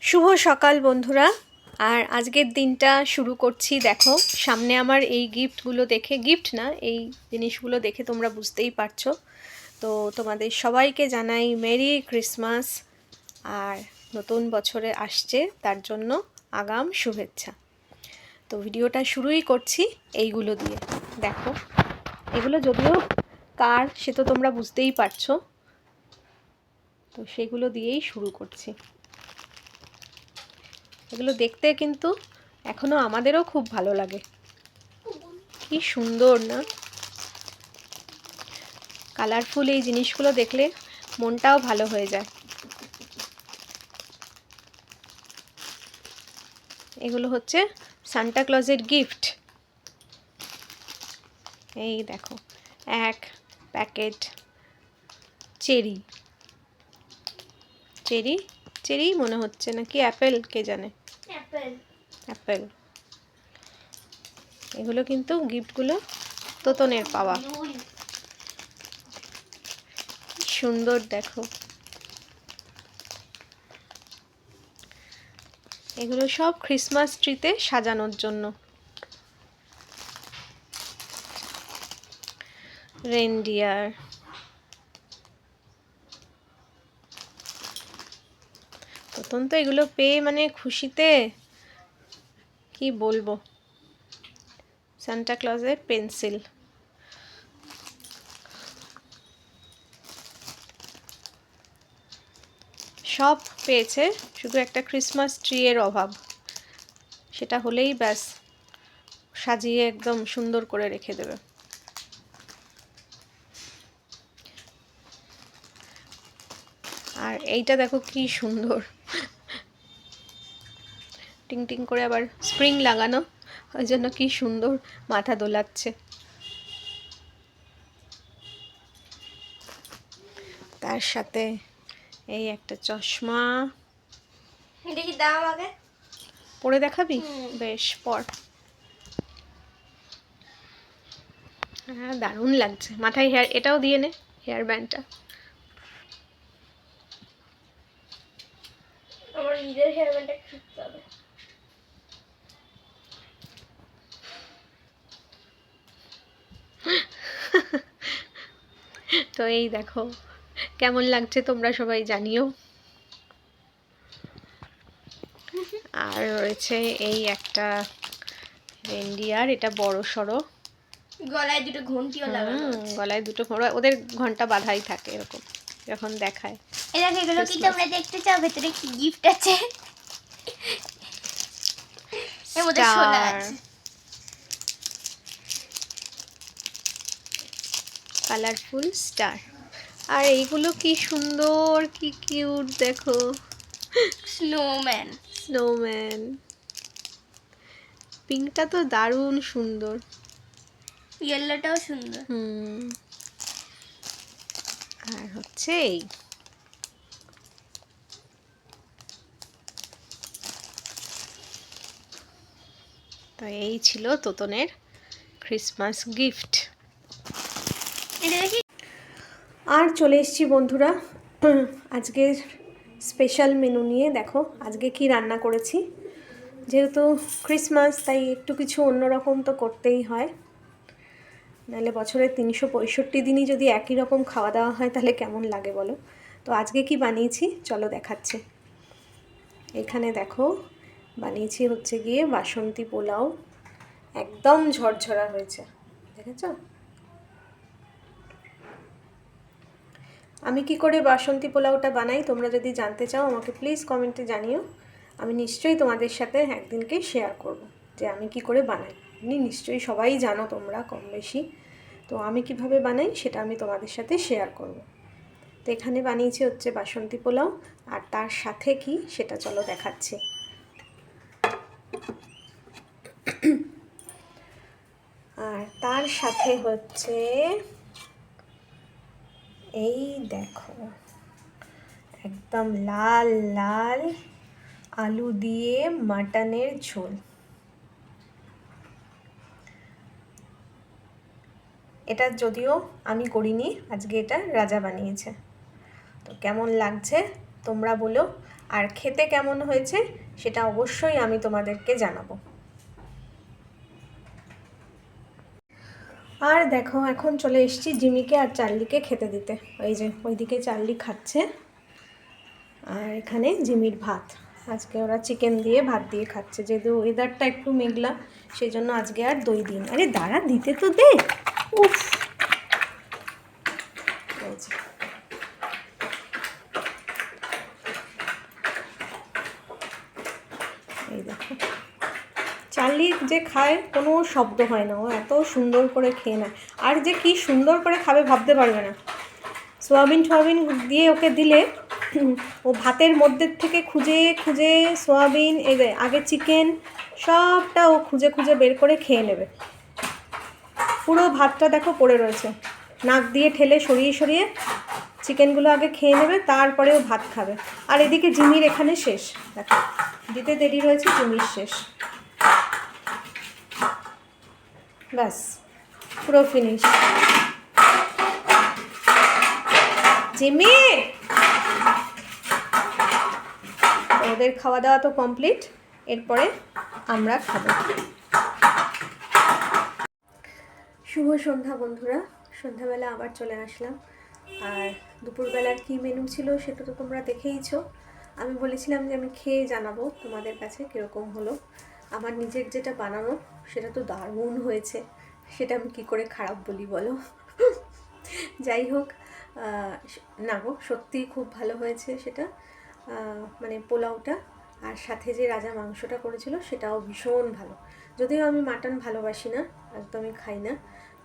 শুভ সকাল বন্ধুরা। আর আজকের দিনটা শুরু করছি। দেখো সামনে আমার এই গিফটগুলো দেখে, গিফট না, এই জিনিসগুলো দেখে তোমরা বুঝতেই পারছো। তো তোমাদের সবাইকে জানাই মেরি ক্রিসমাস, আর নতুন বছরে আসছে তার জন্য আগাম শুভেচ্ছা। তো ভিডিওটা শুরুই করছি এইগুলো দিয়ে। দেখো এগুলো যদিও কার সে তো তোমরা বুঝতেই পারছো, তো সেগুলো দিয়েই শুরু করছি। এগুলো দেখতে কিন্তু এখনো আমাদেরও খুব ভালো লাগে। কি সুন্দর না, কালারফুল এই জিনিসগুলো দেখলে মনটাও ভালো হয়ে যায়। এগুলো হচ্ছে সান্টা ক্লজের গিফট। এই দেখো এক প্যাকেট চেরি, চেরি চেরি মনে হচ্ছে নাকি অ্যাপেল, কে জানে। অ্যাপেল। এগুলো কিন্তু গিফটগুলো তোতনের পাওয়া। সুন্দর দেখো, এগুলো সব ক্রিসমাস ট্রিতে সাজানোর জন্য। রেনডিয়ার, তোতন তো এগুলো পেয়ে মানে খুশিতে কি বলবো। সান্টা ক্লজের পেন্সিল, সব পেয়েছে, শুধু একটা ক্রিসমাস ট্রি এর অভাব। সেটা হলেই ব্যাস সাজিয়ে একদম সুন্দর করে রেখে দেবে। আর এইটা দেখো কি সুন্দর, টিং টিং করে আবার স্প্রিং লাগানো, ওই জন্য কি সুন্দর মাথা দোলাচ্ছে। তার সাথে এই একটা চশমা। দেখি দাম আগে পরে দেখাবি? বেশ পর। হ্যাঁ দারুণ লাগছে। মাথায় হেয়ার, এটাও দিয়ে নে, হেয়ার ব্যান্ডটা। আমার নিজের হেয়ার ব্যান্ডটা খুঁজতে হবে। তো এই দেখো কেমন লাগছে তোমরা সবাই জানিও। আর রয়েছে এই একটা রেনডিয়ার, এটা বড় সড়ো, গলায় দুটো ঘন্টিও লাগানো আছে। গলায় দুটো ওদের ঘন্টা বাঁধাই থাকে এরকম যখন দেখায়। এই দেখো, এগুলো কি তোমরা দেখতে চাও ভেতরে কি গিফট আছে? এর মধ্যে শোলা আছে, কালারফুল স্টার। আর এইগুলো কি সুন্দর, কি কিউট দেখো, স্নোম্যান। স্নোম্যান। পিঙ্কটা তো দারুণ সুন্দর, ইয়েলোটাও সুন্দর। আর হচ্ছে এই তো এই ছিল তোতনের ক্রিসমাস গিফট। আর চলে এসেছি বন্ধুরা আজকের স্পেশাল মেনু নিয়ে। দেখো আজকে কি রান্না করেছি। যেহেতু ক্রিসমাস তাই একটু কিছু অন্যরকম তো করতেই হয়, নাহলে বছরের 365 দিনই যদি একই রকম খাওয়া দাওয়া হয় তাহলে কেমন লাগে বলো। তো আজকে কি বানিয়েছি চলো দেখাচ্ছি। এখানে দেখো বানিয়েছি হচ্ছে গিয়ে বাসন্তী পোলাও, একদম ঝরঝরা হয়েছে, দেখেছো। আমি কি করে বাসন্তী পোলাওটা বানাই তোমরা যদি জানতে চাও আমাকে প্লিজ কমেন্টে জানিও। আমি নিশ্চয়ই তোমাদের সাথে একদিনকে শেয়ার করব যে আমি কি করে বানাই। নিশ্চয়ই সবাই জানো তোমরা কম বেশি, তো আমি কিভাবে বানাই সেটা আমি তোমাদের সাথে শেয়ার করব। তো এখানে বানিয়েছি হচ্ছে বাসন্তী পোলাও, আর তার সাথে কি সেটা চলো দেখাচ্ছি। আর তার সাথে হচ্ছে এই দেখো একদম লাল লাল আলু দিয়ে মাটনের ঝোল। এটা যদিও আমি করিনি, আজকে এটা রাজা বানিয়েছে। তো কেমন লাগছে তোমরা বলো। আর খেতে কেমন হয়েছে সেটা অবশ্যই আমি তোমাদেরকে জানাবো। আর দেখো এখন চলে এসেছি জিমিকে আর চার্লিকে খেতে দিতে। ওই যে ওইদিকে চার্লি খাচ্ছে আর এখানে জিমির ভাত। আজকে ওরা চিকেন দিয়ে ভাত দিয়ে খাচ্ছে, যেহেতু ওয়েদারটা একটু মেঘলা সেই জন্য আজকে আর দই দিন। আরে দাঁড়া, দিতে তো দে। উফ, এই দেখো চার্লি যে খায় কোনো শব্দ হয় না, ও এত সুন্দর করে খেয়ে নেয়। আর যে কি সুন্দর করে খাবে ভাবতে পারবে না। সোয়াবিন দিয়ে ওকে দিলে ও ভাতের মধ্যে থেকে খুঁজে খুঁজে সোয়াবিন আগে চিকেন সবটা ও খুঁজে খুঁজে বের করে খেয়ে নেবে। পুরো ভাতটা দেখো পড়ে রয়েছে, নাক দিয়ে ঠেলে সরিয়ে সরিয়ে চিকেনগুলো আগে খেয়ে নেবে, তারপরে ও ভাত খাবে। আর এদিকে জিমির এখানে শেষ, দেখো দিতে দেরি রয়েছে, জিমির শেষ, ব্যাস পুরো ফিনিশ। জিমি, ওদের খাওয়া দাওয়া তো কমপ্লিট, এরপরে আমরা খাবো। শুভ সন্ধ্যা বন্ধুরা, সন্ধ্যাবেলা আবার চলে আসলাম। আর দুপুরবেলার কি মেনু ছিল সেটা তো তোমরা দেখেইছো। আমি বলেছিলাম যে আমি খেয়ে জানাবো তোমাদের কাছে কীরকম হলো। আমার নিজের যেটা বানানো সেটা তো দারুণ হয়েছে, সেটা আমি কী করে খারাপ বলি বলো। যাই হোক, না গো সত্যিই খুব ভালো হয়েছে সেটা, মানে পোলাওটা। আর সাথে যে রাজা মাংসটা করেছিল সেটাও ভীষণ ভালো। যদিও আমি মাটন ভালোবাসি না, একদমই খাই না,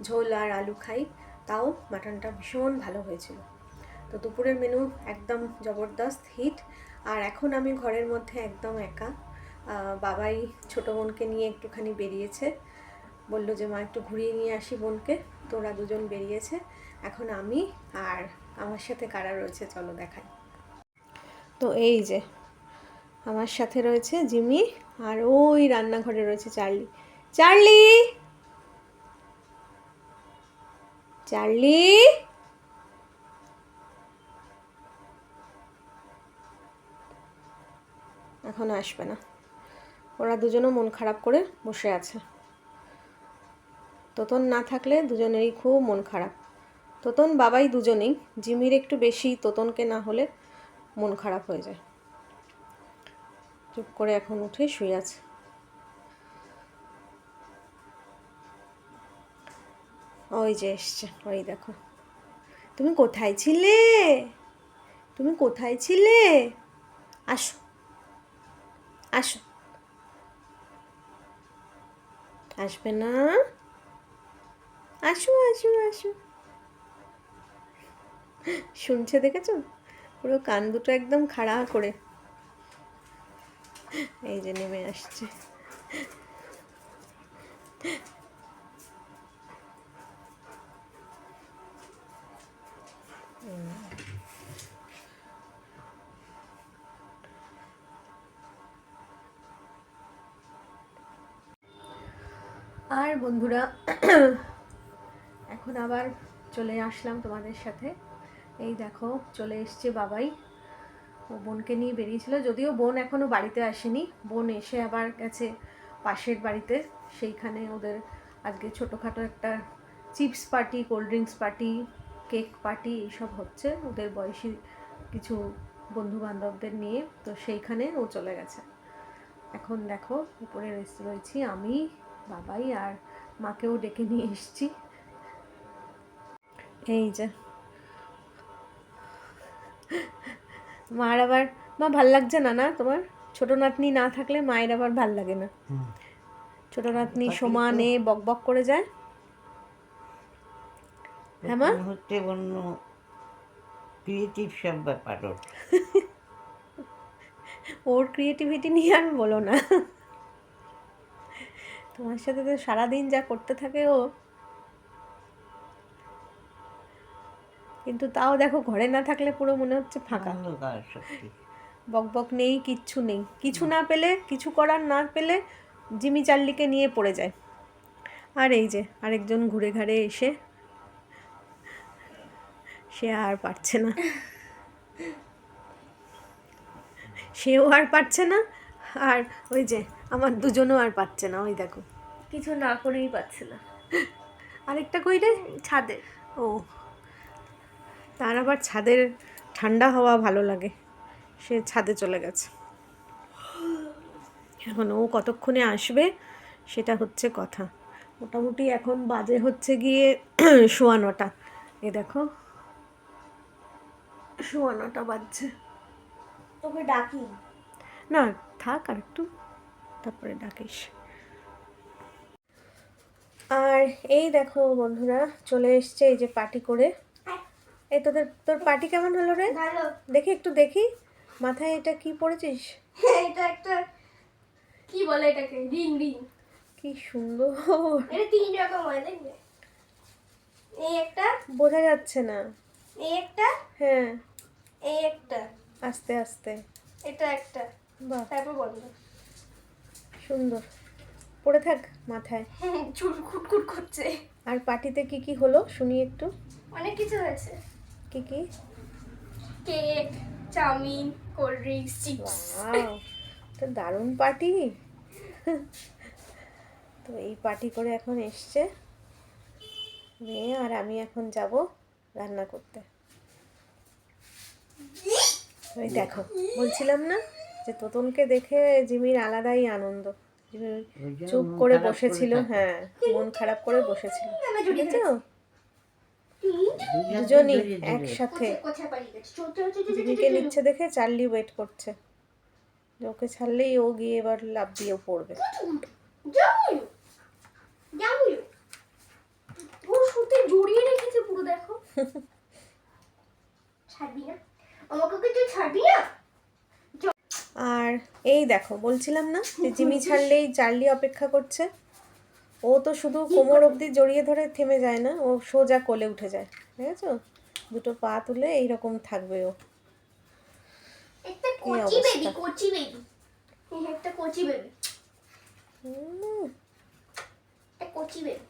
ঝোল আর আলু খাই, তাও মাটনটা ভীষণ ভালো হয়েছিল। তো দুপুরের মেনু একদম জবরদস্ত হিট। আর এখন আমি ঘরের মধ্যে একদম একা। বাবাই ছোটো বোনকে নিয়ে একটুখানি বেরিয়েছে, বললো যে মা একটু ঘুরিয়ে নিয়ে আসি বোনকে, তো ওরা দুজন বেরিয়েছে। এখন আমি আর আমার সাথে কারা রয়েছে চলো দেখাই। তো এই যে আমার সাথে রয়েছে জিমি, আর ওই রান্নাঘরে রয়েছে চার্লি। চার্লি, চার্লি, এখন আসবে না, ওরা দুজনও মন খারাপ করে বসে আছে। তোতন না থাকলে দুজনেরই খুব মন খারাপ, তোতন বাবাই দুজনেই, জিমির একটু বেশি, তোতনকে না হলে মন খারাপ হয়ে যায়। চুপ করে এখন উঠে শুয়ে আছে। ওই যে এসছে, ওই দেখো। তুমি কোথায় ছিলে, তুমি কোথায় ছিলে? আসো আসো, আসবে না? আসো আসো আসো। শুনছে, দেখেছো পুরো কান দুটো একদম খাড়া করে। এই যে নেমে আসছে। আর বন্ধুরা এখন আবার চলে আসলাম তোমাদের সাথে। এই দেখো চলে এসছে বাবাই, ও বোনকে নিয়ে বেরিয়েছিল, যদিও বোন এখনও বাড়িতে আসেনি। বোন এসে আবার গেছে পাশের বাড়িতে, সেইখানে ওদের আজকে ছোটোখাটো একটা chips party, cold drinks party, cake party এইসব হচ্ছে ওদের বয়সী কিছু বন্ধু বান্ধবদের নিয়ে, তো সেইখানে ও চলে গেছে। এখন দেখো উপরে রয়েছি আমি, বাবাই আর মাকেও ডেকে নিয়ে এসেছি। এই যে মার আবার, মা ভাল লাগছে না না তোমার? ছোটো নাতনি না থাকলে মায়ের আবার ভাল লাগে না। ছোটো নাতনি সমানে বক বক করে যায়। হ্যাঁ মা, হচ্ছে অন্য ক্রিয়েটিভ সব ব্যাপার ওর ক্রিয়েটিভিটি নিয়ে আর বলো না। তোমার সাথে তো সারাদিন যা করতে থাকে ও, কিন্তু তাও দেখো ঘরে না থাকলে পুরো মনে হচ্ছে ফাঁকা, সত্যি। বক বক নেই, কিচ্ছু নেই, কিছু না পেলে, কিছু করার না পেলে জিমি চার্লিকে নিয়ে পড়ে যায়। আর এই যে আরেকজন ঘুরে ঘাড়ে এসে, সে আর পারছে না, সেও আর পারছে না, আর ওই যে আমার দুজনও আর পাচ্ছে না, ওই দেখো কিছু না করেই পাচ্ছে না। আরেকটা কই রে, ছাদে। ও তার আবার ছাদের ঠান্ডা হাওয়া ভালো লাগে, সে ছাদে চলে গেছে। এখন ও কতক্ষণে আসবে সেটা হচ্ছে কথা। মোটামুটি এখন বাজে হচ্ছে গিয়ে 9:15। এ দেখো 9:15 বাজছে। তোকে ডাকি। না থাক আর একটু, তারপরে ডাকিস। আর এই দেখো বন্ধুরা চলে এসছে এই যে পার্টি করে। এই তোর পার্টি কেমন হলো রে? ভালো। দেখি একটু দেখি, মাথায় এটা কি পড়েছিস? এটা একটা কি বলে এটাকে, রিং রিং। কি সুন্দর, এটা 3 রকম হয়, দেখবে। এই একটা, বোঝা যাচ্ছে না। এই একটা, হ্যাঁ এই একটা, আস্তে আস্তে, এটা একটা, বাহ তারপর বন্ধ। সুন্দর, পড়ে থাক মাথায়। চুল কুটকুট করছে। আর পার্টিতে কি কি হলো শুনি একটু। অনেক কিছু হয়েছে। কি কি? Cake, chowmein, cold drinks, chips. Wow, তো দারুণ পার্টি। তো এই পার্টি করে এখন এসছে মেয়ে, আর আমি এখন যাব রান্না করতে। ওই দেখো বলছিলাম না যে তোতনকে দেখে জিমির আলাদাই আনন্দ। জিমি ওই জন্য চুপ মন করে খারাপ বসেছিল, থাকে। হ্যাঁ মন খারাপ করে বসেছিল। বুঝেছো? দুজনকে দুজনই জড়িয়ে ধরে। একসাথে। কোথায় পালিয়ে গেছে? চল চল চল চল, জিমিকে নিচ্ছে দেখে চার্লি ওয়েট করছে, যে ওকে ছাড়লেই ও গিয়ে এবার লাফ দিয়ে পড়বে। যাও যাও। ও সুতে জড়িয়ে রেখেছে পুরো, দেখো। ছাড়বি না আমাকে, তুই ছাড়বি না। আর এই দেখো বলছিলাম না যে জিমি ছাড়লেই চার্লি অপেক্ষা করছে। ও তো শুধু কোমর অবধি জড়িয়ে ধরে থেমে যায় না, ও সোজা কোলে উঠে যায়, দেখেছো? দুটো পা তুলে এইরকম থাকবে ও। একটা কি কোচি অবস্থা। Baby, Kochi baby. একটা কোচি বেবি, উম, একটা কোচি বেবি।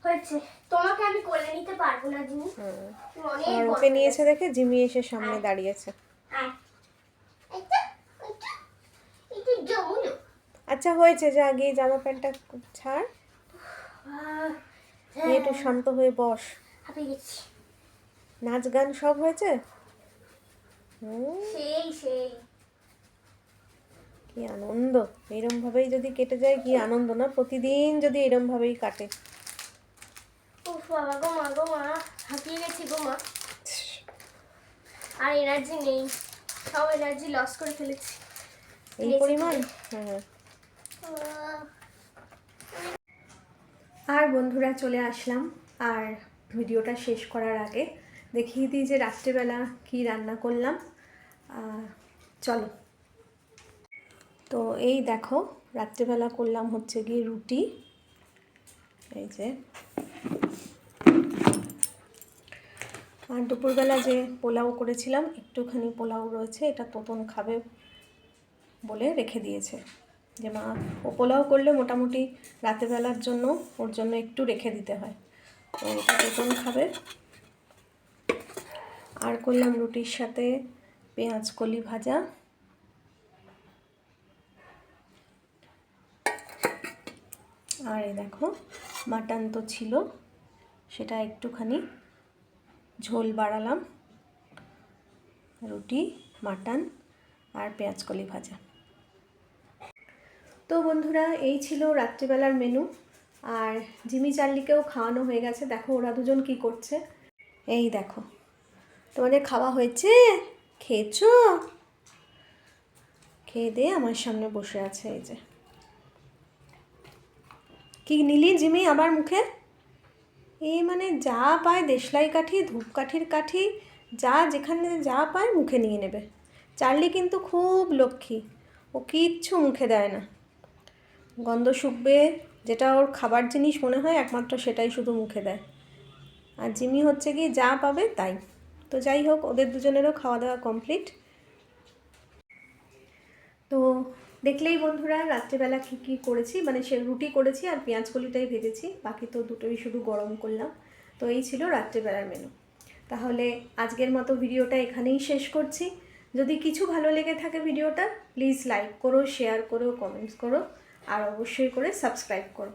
হয়েছে, তোমাকে আমি কোলে নিতে পারবো না জিমি। তুমি অনেক আর বড় ওকে হয়ে নিয়েছে গেছো। দেখে জিমি এসে সামনে দাঁড়িয়েছে। আয়। এটা এটা এটা জমুলো। আচ্ছা হয়েছে, যে আগে এই জামা প্যান্টটা ছাড়, নিয়ে একটু শান্ত হয়ে বস। হাঁপিয়ে গেছি। নাচ গান সব হয়েছে। সেই সেই। কি আনন্দ, এরম ভাবেই যদি কেটে যায় কি আনন্দ না, প্রতিদিন যদি এরম ভাবেই কাটে। উফ বাবা গো মা, হাঁপিয়ে গেছি গো মা। আর এনার্জি নেই, সব এনার্জি লস করে ফেলেছি। এই পরিমাণ। হ্যাঁ। আর বন্ধুরা চলে আসলাম, আর ভিডিওটা শেষ করার আগে দেখিয়ে দিই যে রাত্রেবেলা কি রান্না করলাম। চলো, তো এই দেখো রাত্রেবেলা করলাম হচ্ছে গিয়ে রুটি, এই যে। আর দুপুরবেলা যে পোলাও করেছিলাম, একটুখানি পোলাও রয়েছে, এটা তোতন খাবে বলে রেখে দিয়েছে, যে মা ও পোলাও করলে মোটামুটি রাতেরবেলার জন্য ওর জন্য একটু রেখে দিতে হয়, তো এটা তোতন খাবে। আর করলাম রুটির সাথে পেঁয়াজ কলি ভাজা, আর এই দেখো মাটন তো ছিল, সেটা একটুখানি ঝোল বাড়ালাম, রুটি, মাটন আর পেঁয়াজ কলি ভাজা। তো বন্ধুরা এই ছিল রাত্রিবেলার মেনু। আর জিমি চার্লিকেও খাওয়ানো হয়ে গেছে, দেখো ওরা দুজন কি করছে। এই দেখো তোমাদের খাওয়া হয়েছে, খেয়েছো? খেয়ে দিয়ে আমার সামনে বসে আছে, এই যে। কি নিলি জিমি আবার মুখে? এই মানে যা পায়, দেশলাই কাঠি, ধূপকাঠির কাঠি, যা যেখানে যা পায় মুখে নিয়ে নেবে। চার্লি কিন্তু খুব লক্ষ্মী, ও কিচ্ছু মুখে দেয় না, গন্ধ শুকবে, যেটা ওর খাবার জিনিস মনে হয় একমাত্র সেটাই শুধু মুখে দেয়। আর জিমি হচ্ছে কি যা পাবে তাই। তো যাই হোক, ওদের দুজনেরও খাওয়া দাওয়া কমপ্লিট। তো দেখলেই বন্ধুরা রাত্রিবেলা কী কী করেছি, মানে সে রুটি করেছি আর পেঁয়াজ কলিটাই ভেজেছি, বাকি তো দুটোই শুধু গরম করলাম। তো এই ছিল রাত্রিবেলার মেনু। তাহলে আজকের মতো ভিডিওটা এখানেই শেষ করছি। যদি কিছু ভালো লেগে থাকে ভিডিওটা, প্লিজ লাইক করো, শেয়ার করো, কমেন্টস করো, আর অবশ্যই করে সাবস্ক্রাইব করো।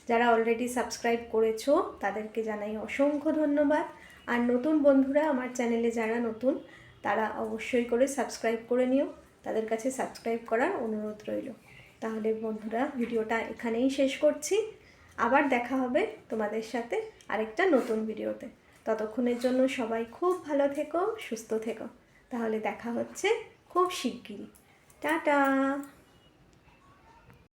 যারা অলরেডি সাবস্ক্রাইব করেছো তাদেরকে জানাই অসংখ্য ধন্যবাদ। আর নতুন বন্ধুরা আমার চ্যানেলে যারা নতুন, তারা অবশ্যই করে সাবস্ক্রাইব করে নিও, তাদের কাছে সাবস্ক্রাইব করার অনুরোধ রইল। তাহলে বন্ধুরা, ভিডিওটা এখানেই শেষ করছি। আবার দেখা হবে তোমাদের সাথে আরেকটা নতুন ভিডিওতে। ততক্ষণের জন্য সবাই খুব ভালো থেকো, সুস্থ থেকো। তাহলে দেখা হচ্ছে খুব শিগগিরই। টাটা।